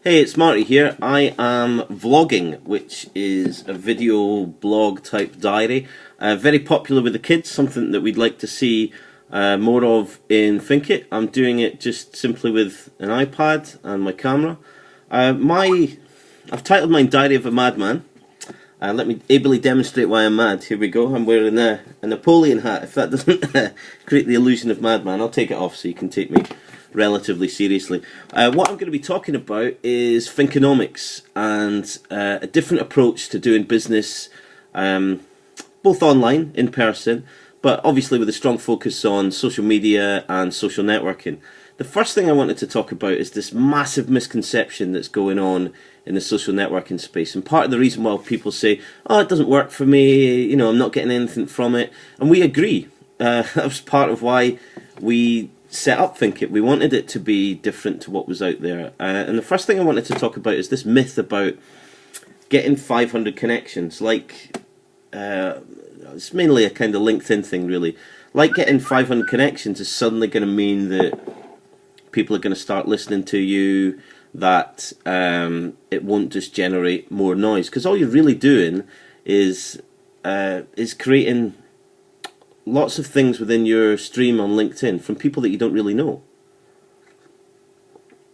Hey, it's Marty here. I am vlogging, which is a video blog type diary. Very popular with the kids, something that we'd like to see more of in Finkit. I'm doing it just simply with an iPad and my camera. I've titled mine Diary of a Madman. Let me ably demonstrate why I'm mad. Here we go. I'm wearing a Napoleon hat. If that doesn't create the illusion of madman, I'll take it off so you can take me relatively seriously. What I'm going to be talking about is Finkonomics and a different approach to doing business, both online, in person, but obviously with a strong focus on social media and social networking. The first thing I wanted to talk about is this massive misconception that's going on in the social networking space. And part of the reason why people say, oh, it doesn't work for me, you know, I'm not getting anything from it. And we agree. That was part of why we set up Finkit. We wanted it to be different to what was out there. And the first thing I wanted to talk about is this myth about getting 500 connections. It's mainly a kind of LinkedIn thing, really. Like getting 500 connections is suddenly going to mean that people are going to start listening to you, that it won't just generate more noise. Because all you're really doing is creating lots of things within your stream on LinkedIn from people that you don't really know.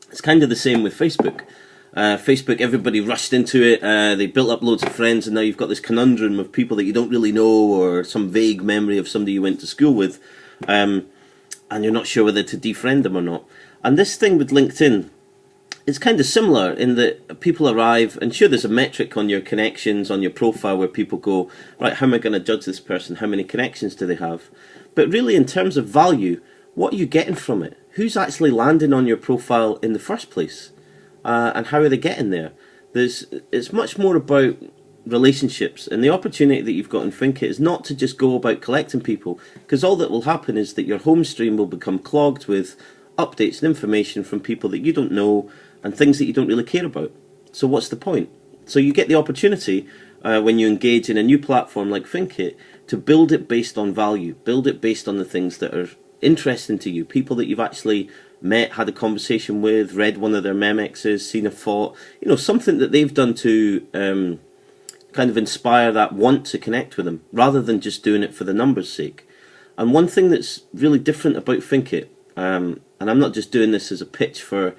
It's kind of the same with Facebook. Facebook, everybody rushed into it, they built up loads of friends, and now you've got this conundrum of people that you don't really know, or some vague memory of somebody you went to school with, and you're not sure whether to defriend them or not. And this thing with LinkedIn, it's kind of similar in that people arrive, and sure, there's a metric on your connections, on your profile, where people go, right, how am I going to judge this person? How many connections do they have? But really, in terms of value, what are you getting from it? Who's actually landing on your profile in the first place? And how are they getting there? It's much more about relationships, and the opportunity that you've got in Finkit is not to just go about collecting people, because all that will happen is that your home stream will become clogged with updates and information from people that you don't know and things that you don't really care about. So what's the point? So you get the opportunity when you engage in a new platform like Finkit to build it based on value, build it based on the things that are interesting to you, people that you've actually met, had a conversation with, read one of their memexes, seen a thought, you know, something that they've done to kind of inspire that want to connect with them, rather than just doing it for the numbers' sake. And one thing that's really different about Finkit, and I'm not just doing this as a pitch for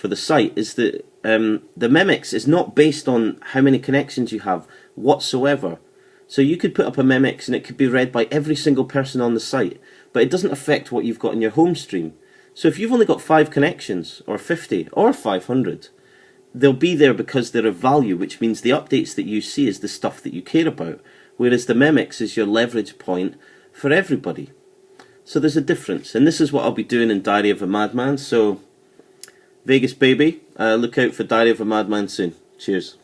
the site, is that the memex is not based on how many connections you have whatsoever. So you could put up a memex and it could be read by every single person on the site, but it doesn't affect what you've got in your home stream. So if you've only got 5 connections, or 50, or 500, they'll be there because they're of value, which means the updates that you see is the stuff that you care about, whereas the memex is your leverage point for everybody. So there's a difference, and this is what I'll be doing in Diary of a Madman. So Vegas baby, look out for Diary of a Madman soon. Cheers.